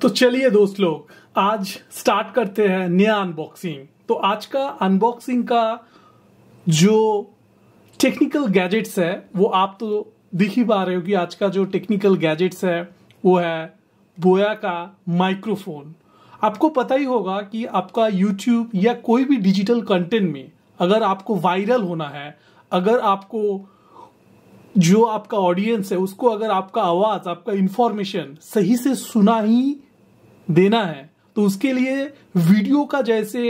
तो चलिए दोस्त लोग, आज स्टार्ट करते हैं नया अनबॉक्सिंग। तो आज का अनबॉक्सिंग का जो टेक्निकल गैजेट्स है वो आप तो दिख ही पा रहे हो कि आज का जो टेक्निकल गैजेट्स है वो है बोया का माइक्रोफोन। आपको पता ही होगा कि आपका यूट्यूब या कोई भी डिजिटल कंटेंट में अगर आपको वायरल होना है, अगर आपको जो आपका ऑडियंस है उसको अगर आपका आवाज, आपका इंफॉर्मेशन सही से सुना ही देना है, तो उसके लिए वीडियो का जैसे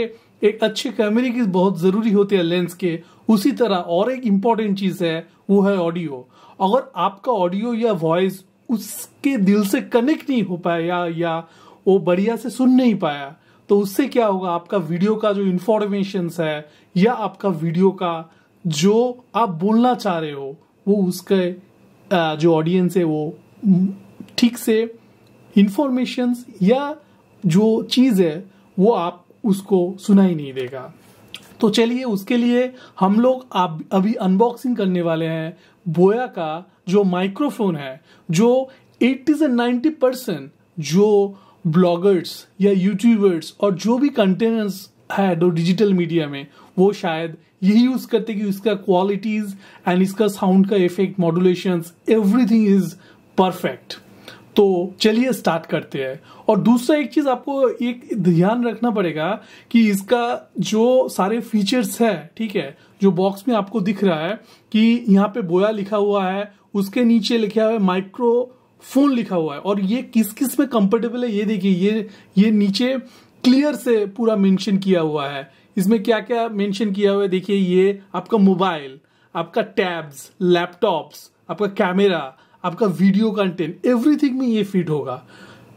एक अच्छे कैमरे की बहुत जरूरी होती है लेंस के, उसी तरह और एक इंपॉर्टेंट चीज है वो है ऑडियो। अगर आपका ऑडियो या वॉइस उसके दिल से कनेक्ट नहीं हो पाया या वो बढ़िया से सुन नहीं पाया, तो उससे क्या होगा, आपका वीडियो का जो इंफॉर्मेशन है या आपका वीडियो का जो आप बोलना चाह रहे हो वो उसके जो ऑडियंस है वो ठीक से इंफॉर्मेशन या जो चीज है वो आप उसको सुना ही नहीं देगा। तो चलिए उसके लिए हम लोग अभी अनबॉक्सिंग करने वाले हैं बोया का जो माइक्रोफोन है, जो 80 से 90% जो ब्लॉगर्स या यूट्यूबर्स और जो भी कंटेनर्स है जो डिजिटल मीडिया में वो शायद यही यूज करते कि इसका क्वालिटीज एंड इसका साउंड का effect, modulation, everything is perfect. तो चलिए स्टार्ट करते हैं। और दूसरा एक चीज आपको एक ध्यान रखना पड़ेगा कि इसका जो सारे फीचर्स है, ठीक है, जो बॉक्स में आपको दिख रहा है कि यहाँ पे बोया लिखा हुआ है, उसके नीचे लिखा हुआ है माइक्रोफोन लिखा हुआ है, और ये किस किस में कंफर्टेबल है ये देखिए, ये नीचे क्लियर से पूरा मेंशन किया हुआ है। इसमें क्या क्या मेंशन किया हुआ है देखिए, ये आपका मोबाइल, आपका टैब्स, लैपटॉप्स, आपका कैमरा, आपका वीडियो कंटेंट, एवरीथिंग में ये फिट होगा।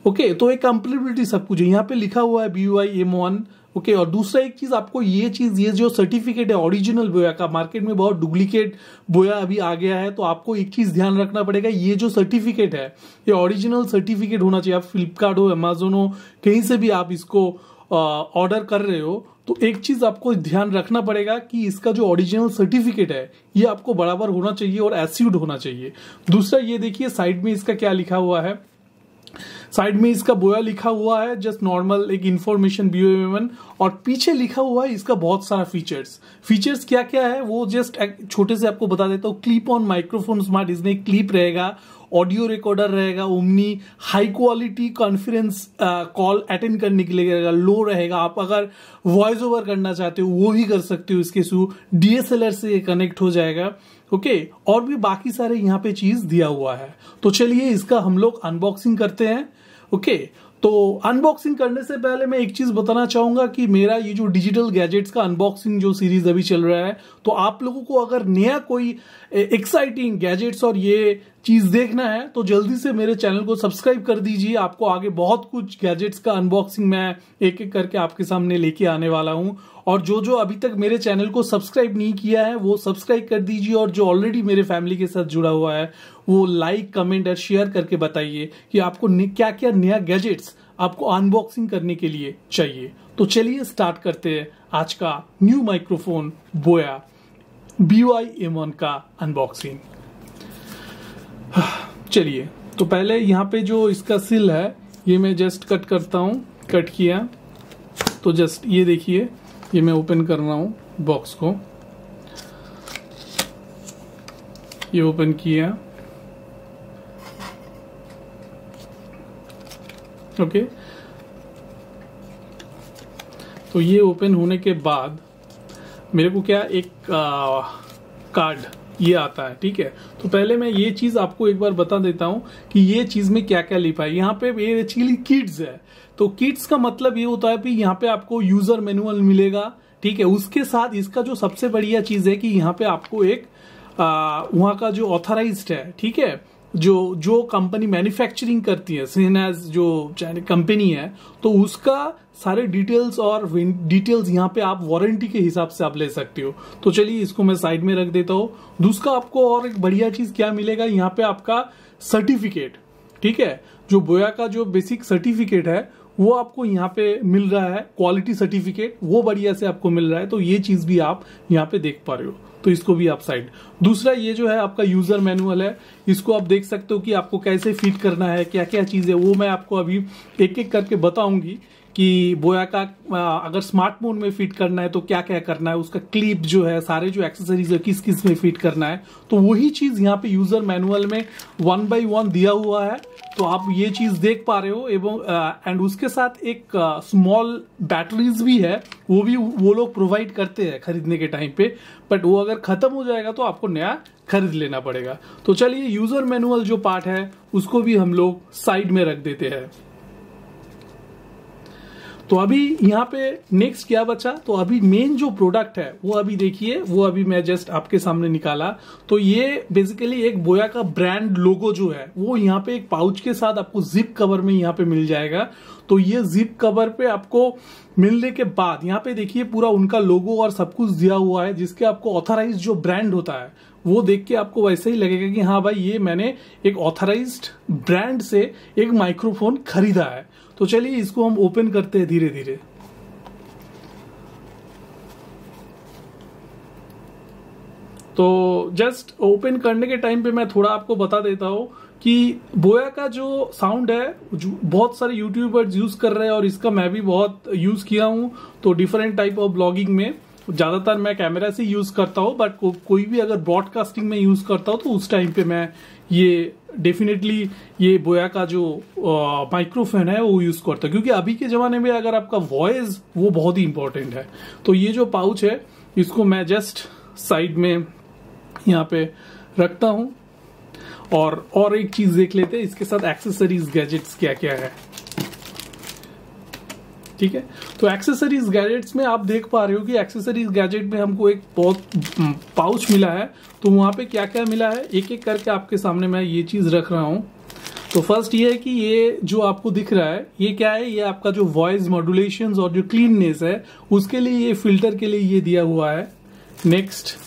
ओके, तो एक कंप्लीबिलिटी सब कुछ है। यहाँ पे लिखा हुआ है BYU M1। ओके, और दूसरा एक चीज आपको ये जो सर्टिफिकेट है ओरिजिनल बोया का, मार्केट में बहुत डुप्लीकेट बोया अभी आ गया है, तो आपको एक चीज ध्यान रखना पड़ेगा, ये जो सर्टिफिकेट है ये ओरिजिनल सर्टिफिकेट होना चाहिए। आप फ्लिपकार्ट हो, अमेजोन हो, कहीं से भी आप इसको ऑर्डर कर रहे हो तो एक चीज आपको ध्यान रखना पड़ेगा कि इसका जो ओरिजिनल सर्टिफिकेट है ये आपको बराबर होना चाहिए और एस्यूड होना चाहिए। दूसरा ये देखिए साइड में इसका क्या लिखा हुआ है, साइड में इसका बोया लिखा हुआ है, जस्ट नॉर्मल एक इंफॉर्मेशन BYU M1, और पीछे लिखा हुआ है इसका बहुत सारा फीचर्स क्या क्या है वो जस्ट छोटे से आपको बता देता हूँ। क्लिप ऑन माइक्रोफोन स्मार्ट, इसमें क्लिप रहेगा, ऑडियो रिकॉर्डर रहेगा, omni high quality conference call attend करने के लिए रहेगा, लो रहेगा, आप अगर वॉइस ओवर करना चाहते हो वो भी कर सकते हो इसके थ्रू, DSLR से कनेक्ट हो जाएगा। ओके, और भी बाकी सारे यहाँ पे चीज दिया हुआ है। तो चलिए इसका हम लोग अनबॉक्सिंग करते हैं। ओके, तो अनबॉक्सिंग करने से पहले मैं एक चीज बताना चाहूंगा कि मेरा ये जो डिजिटल गैजेट्स का अनबॉक्सिंग जो सीरीज अभी चल रहा है, तो आप लोगों को अगर नया कोई एक्साइटिंग गैजेट्स और ये चीज देखना है तो जल्दी से मेरे चैनल को सब्सक्राइब कर दीजिए। आपको आगे बहुत कुछ गैजेट्स का अनबॉक्सिंग मैं एक एक करके आपके सामने लेके आने वाला हूं। और जो अभी तक मेरे चैनल को सब्सक्राइब नहीं किया है वो सब्सक्राइब कर दीजिए, और जो ऑलरेडी मेरे फैमिली के साथ जुड़ा हुआ है वो लाइक, कमेंट और शेयर करके बताइए कि आपको क्या क्या नया गैजेट्स आपको अनबॉक्सिंग करने के लिए चाहिए। तो चलिए स्टार्ट करते हैं आज का न्यू माइक्रोफोन बोया BYU M1 का अनबॉक्सिंग। चलिए, तो पहले यहाँ पे जो इसका सील है ये मैं जस्ट कट करता हूं। कट किया तो जस्ट ये देखिए, ये मैं ओपन कर रहा हूं बॉक्स को, ये ओपन किया। ओके, तो ये ओपन होने के बाद मेरे को क्या एक कार्ड ये आता है, ठीक है। तो पहले मैं ये चीज आपको एक बार बता देता हूं कि ये चीज में क्या क्या लिखा है। यहाँ पे ये एक्चुअली किड्स है, तो किड्स का मतलब ये होता है कि यहाँ पे आपको यूजर मैनुअल मिलेगा, ठीक है। उसके साथ इसका जो सबसे बढ़िया चीज है कि यहाँ पे आपको एक वहां का जो ऑथराइज्ड है, ठीक है, जो कंपनी मैन्युफैक्चरिंग करती है, सिनेज जो कंपनी है, तो उसका सारे डिटेल्स और डिटेल्स यहाँ पे आप वारंटी के हिसाब से आप ले सकते हो। तो चलिए इसको मैं साइड में रख देता हूँ। दूसरा आपको और एक बढ़िया चीज क्या मिलेगा, यहाँ पे आपका सर्टिफिकेट, ठीक है, जो बोया का जो बेसिक सर्टिफिकेट है वो आपको यहाँ पे मिल रहा है, क्वालिटी सर्टिफिकेट वो बढ़िया से आपको मिल रहा है। तो ये चीज भी आप यहाँ पे देख पा रहे हो, तो इसको भी आप साइड। दूसरा ये जो है आपका यूजर मैनुअल है, इसको आप देख सकते हो कि आपको कैसे फिट करना है, क्या क्या चीजें, वो मैं आपको अभी एक एक करके बताऊंगी कि बोया का अगर स्मार्टफोन में फिट करना है तो क्या क्या करना है, उसका क्लिप जो है, सारे जो एक्सेसरीज है किस किस में फिट करना है। तो वही चीज यहाँ पे यूजर मैनुअल में 1 by 1 दिया हुआ है, तो आप ये चीज देख पा रहे हो। एवं एंड उसके साथ एक स्मॉल बैटरीज भी है, वो भी वो लोग प्रोवाइड करते हैं खरीदने के टाइम पे, बट वो अगर खत्म हो जाएगा तो आपको नया खरीद लेना पड़ेगा। तो चलिए यूजर मैनुअल जो पार्ट है उसको भी हम लोग साइड में रख देते हैं। तो अभी यहाँ पे नेक्स्ट क्या बचा, तो अभी मेन जो प्रोडक्ट है वो अभी देखिए, वो अभी मैं जस्ट आपके सामने निकाला। तो ये बेसिकली एक बोया का ब्रांड लोगो जो है वो यहाँ पे एक पाउच के साथ आपको जिप कवर में यहाँ पे मिल जाएगा। तो ये जिप कवर पे आपको मिलने के बाद यहाँ पे देखिए पूरा उनका लोगो और सब कुछ दिया हुआ है, जिसके आपको ऑथराइज जो ब्रांड होता है वो देख के आपको वैसे ही लगेगा कि हाँ भाई ये मैंने एक ऑथराइज्ड ब्रांड से एक माइक्रोफोन खरीदा है। तो चलिए इसको हम ओपन करते हैं धीरे धीरे। तो जस्ट ओपन करने के टाइम पे मैं थोड़ा आपको बता देता हूं कि बोया का जो साउंड है बहुत सारे यूट्यूबर्स यूज कर रहे हैं और इसका मैं भी बहुत यूज किया हूं। तो डिफरेंट टाइप ऑफ ब्लॉगिंग में ज्यादातर मैं कैमरा से यूज करता हूं, बट कोई भी अगर ब्रॉडकास्टिंग में यूज करता हूं तो उस टाइम पे मैं ये डेफिनेटली ये बोया का जो माइक्रोफोन है वो यूज करता हूं, क्योंकि अभी के जमाने में अगर आपका वॉइस वो बहुत ही इंपॉर्टेंट है। तो ये जो पाउच है इसको मैं जस्ट साइड में यहाँ पे रखता हूं और एक चीज देख लेते हैं इसके साथ एक्सेसरीज गैजेट्स क्या क्या है। ठीक है, तो एक्सेसरीज गैजेट्स में आप देख पा रहे हो कि एक्सेसरीज गैजेट में हमको एक बहुत पाउच मिला है। तो वहां पे क्या क्या मिला है एक एक करके आपके सामने मैं ये चीज रख रहा हूं। तो फर्स्ट ये है कि ये जो आपको दिख रहा है ये क्या है, ये आपका जो वॉइस मॉड्यूलेशन और जो क्लीननेस है उसके लिए ये फिल्टर के लिए ये दिया हुआ है। नेक्स्ट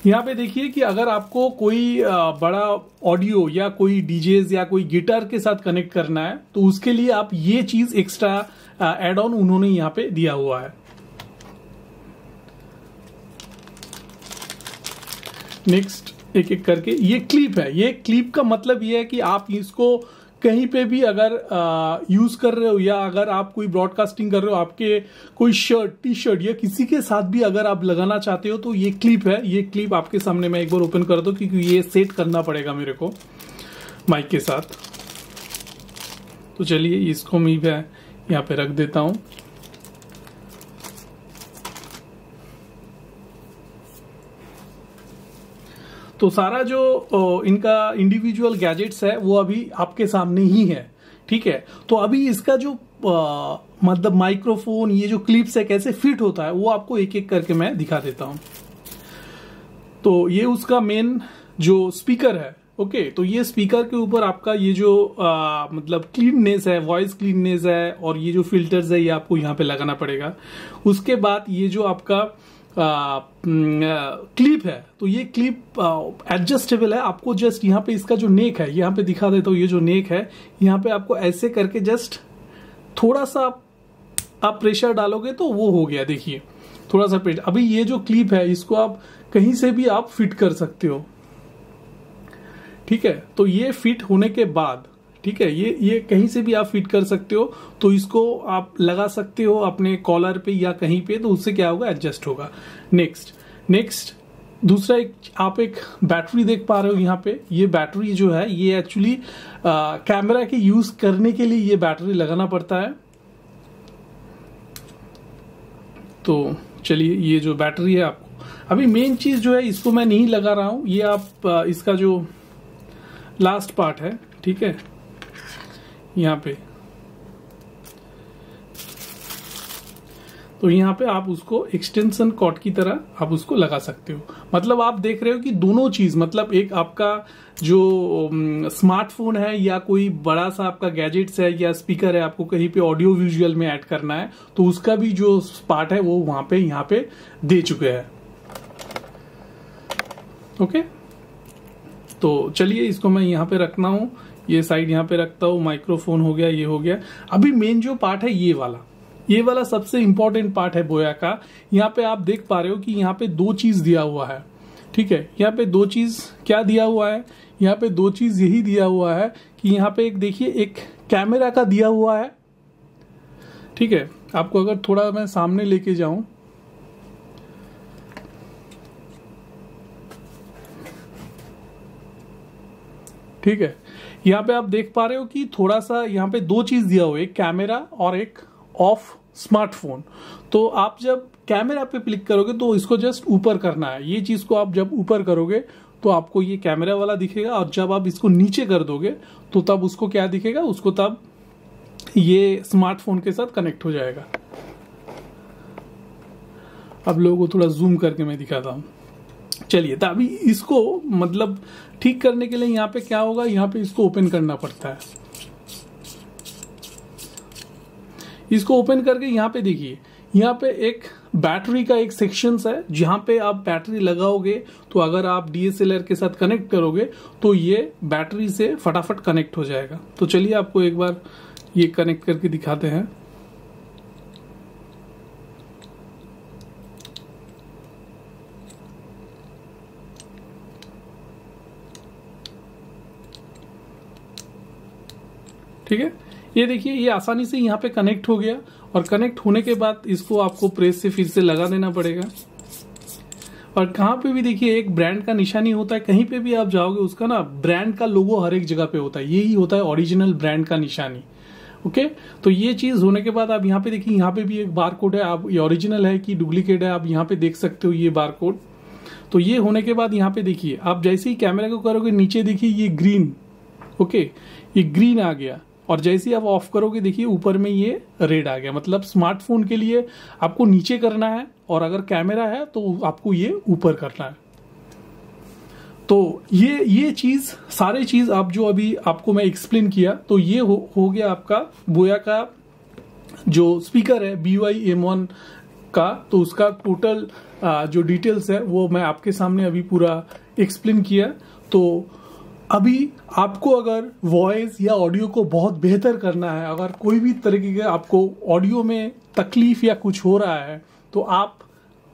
यहाँ पे देखिए कि अगर आपको कोई बड़ा ऑडियो या कोई डीजेज या कोई गिटार के साथ कनेक्ट करना है तो उसके लिए आप ये चीज एक्स्ट्रा एड ऑन उन्होंने यहाँ पे दिया हुआ है। नेक्स्ट एक एक करके ये क्लिप है। ये क्लिप का मतलब ये है कि आप इसको कहीं पे भी अगर यूज कर रहे हो या अगर आप कोई ब्रॉडकास्टिंग कर रहे हो, आपके कोई शर्ट टी शर्ट या किसी के साथ भी अगर आप लगाना चाहते हो तो ये क्लिप है। ये क्लिप आपके सामने मैं एक बार ओपन कर दूं क्योंकि ये सेट करना पड़ेगा मेरे को माइक के साथ। तो चलिए इसको मैं यहाँ पे रख देता हूं। तो सारा जो इनका इंडिविजुअल गैजेट्स है वो अभी आपके सामने ही है। ठीक है, तो अभी इसका जो मतलब माइक्रोफोन ये जो क्लिप्स है कैसे फिट होता है वो आपको एक एक करके मैं दिखा देता हूं। तो ये उसका मेन जो स्पीकर है। ओके, तो ये स्पीकर के ऊपर आपका ये जो मतलब क्लीननेस है, वॉइस क्लीननेस है और ये जो फिल्टर्स है ये आपको यहाँ पे लगाना पड़ेगा। उसके बाद ये जो आपका क्लिप है तो ये क्लिप एडजस्टेबल है। आपको जस्ट यहाँ पे इसका जो नेक है यहाँ पे दिखा देता हूँ। ये जो नेक है यहाँ पे आपको ऐसे करके जस्ट थोड़ा सा आप प्रेशर डालोगे तो वो हो गया। देखिए थोड़ा सा प्रेशर। अभी ये जो क्लिप है इसको आप कहीं से भी आप फिट कर सकते हो। ठीक है, तो ये फिट होने के बाद ठीक है ये कहीं से भी आप फिट कर सकते हो। तो इसको आप लगा सकते हो अपने कॉलर पे या कहीं पे, तो उससे क्या होगा एडजस्ट होगा। नेक्स्ट दूसरा आप एक बैटरी देख पा रहे हो यहाँ पे। ये बैटरी जो है ये एक्चुअली कैमरा के यूज करने के लिए ये बैटरी लगाना पड़ता है। तो चलिए ये जो बैटरी है आपको अभी मेन चीज जो है इसको मैं नहीं लगा रहा हूं। ये आप इसका जो लास्ट पार्ट है ठीक है यहाँ पे, तो यहाँ पे आप उसको एक्सटेंशन कॉर्ड की तरह आप उसको लगा सकते हो। मतलब आप देख रहे हो कि दोनों चीज, मतलब एक आपका जो स्मार्टफोन है या कोई बड़ा सा आपका गैजेट्स है या स्पीकर है, आपको कहीं पे ऑडियो विजुअल में ऐड करना है तो उसका भी जो पार्ट है वो वहां पे यहाँ पे दे चुके हैं। ओके, तो चलिए इसको मैं यहाँ पे रखना हूँ, ये साइड यहाँ पे रखता हूँ, माइक्रोफोन हो गया, ये हो गया। अभी मेन जो पार्ट है ये वाला सबसे इंपॉर्टेंट पार्ट है बोया का। यहाँ पे आप देख पा रहे हो कि यहाँ पे दो चीज दिया हुआ है, ठीक है। यहाँ पे दो चीज क्या दिया हुआ है, यहाँ पे दो चीज यही दिया हुआ है कि यहाँ पे एक देखिए एक कैमरा का दिया हुआ है, ठीक है। आपको अगर थोड़ा मैं सामने लेके जाऊं, ठीक है, यहाँ पे आप देख पा रहे हो कि थोड़ा सा यहाँ पे दो चीज दिया हुआ है, एक कैमरा और एक ऑफ स्मार्टफोन। तो आप जब कैमरा पे क्लिक करोगे तो इसको जस्ट ऊपर करना है, ये चीज को आप जब ऊपर करोगे तो आपको ये कैमरा वाला दिखेगा, और जब आप इसको नीचे कर दोगे तो तब उसको क्या दिखेगा, उसको तब ये स्मार्टफोन के साथ कनेक्ट हो जाएगा। अब लोगों को थोड़ा जूम करके मैं दिखाता हूं। चलिए, तो अभी इसको मतलब ठीक करने के लिए यहाँ पे क्या होगा, यहाँ पे इसको ओपन करना पड़ता है। इसको ओपन करके यहाँ पे देखिए, यहाँ पे एक बैटरी का एक सेक्शन है, जहां पे आप बैटरी लगाओगे तो अगर आप DSLR के साथ कनेक्ट करोगे तो ये बैटरी से फटाफट कनेक्ट हो जाएगा। तो चलिए आपको एक बार ये कनेक्ट करके दिखाते हैं। ठीक है, ये देखिए ये आसानी से यहाँ पे कनेक्ट हो गया, और कनेक्ट होने के बाद इसको आपको प्रेस से फिर से लगा देना पड़ेगा। और कहाँ पे भी देखिए एक ब्रांड का निशानी होता है, कहीं पे भी आप जाओगे उसका ना ब्रांड का लोगो हर एक जगह पे होता है, यही होता है ओरिजिनल ब्रांड का निशानी। ओके, तो ये चीज होने के बाद आप यहाँ पे देखिए, यहाँ पे भी एक बार कोड है, आप ये ओरिजिनल है कि डुप्लीकेट है आप यहाँ पे देख सकते हो, ये बार कोड। तो ये होने के बाद यहाँ पे देखिए, आप जैसे ही कैमरा को करोगे नीचे देखिए ये ग्रीन, ओके, ये ग्रीन आ गया, और जैसे ही आप ऑफ करोगे देखिए ऊपर में ये रेड आ गया। मतलब स्मार्टफोन के लिए आपको नीचे करना है, और अगर कैमरा है तो आपको ये ऊपर करना है। तो ये चीज सारे चीज आप जो अभी आपको मैं एक्सप्लेन किया, तो ये हो गया आपका बोया का जो स्पीकर है BY-M1 का। तो उसका टोटल जो डिटेल्स है वो मैं आपके सामने अभी पूरा एक्सप्लेन किया। तो अभी आपको अगर वॉइस या ऑडियो को बहुत बेहतर करना है, अगर कोई भी तरीके का आपको ऑडियो में तकलीफ या कुछ हो रहा है, तो आप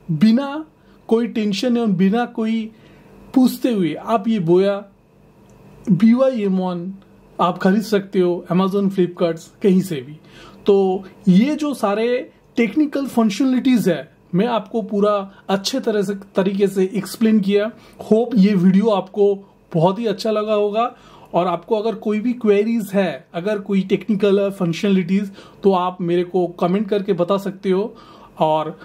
बिना कोई टेंशन और बिना कोई पूछते हुए आप ये बोया BY-M1 आप खरीद सकते हो Amazon, फ्लिपकार्ट, कहीं से भी। तो ये जो सारे टेक्निकल फंक्शनलिटीज है मैं आपको पूरा अच्छे तरीके से एक्सप्लेन किया। होप ये वीडियो आपको बहुत ही अच्छा लगा होगा, और आपको अगर कोई भी क्वेरीज है, अगर कोई टेक्निकल फंक्शनलिटीज, तो आप मेरे को कमेंट करके बता सकते हो। और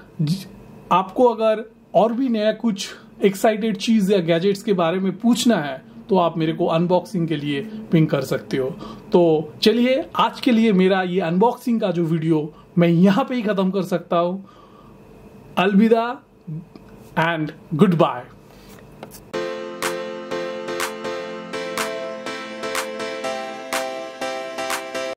आपको अगर और भी नया कुछ एक्साइटेड चीज या गैजेट्स के बारे में पूछना है तो आप मेरे को अनबॉक्सिंग के लिए पिंग कर सकते हो। तो चलिए आज के लिए मेरा ये अनबॉक्सिंग का जो वीडियो मैं यहाँ पे ही खत्म कर सकता हूँ। अलविदा एंड गुड बाय।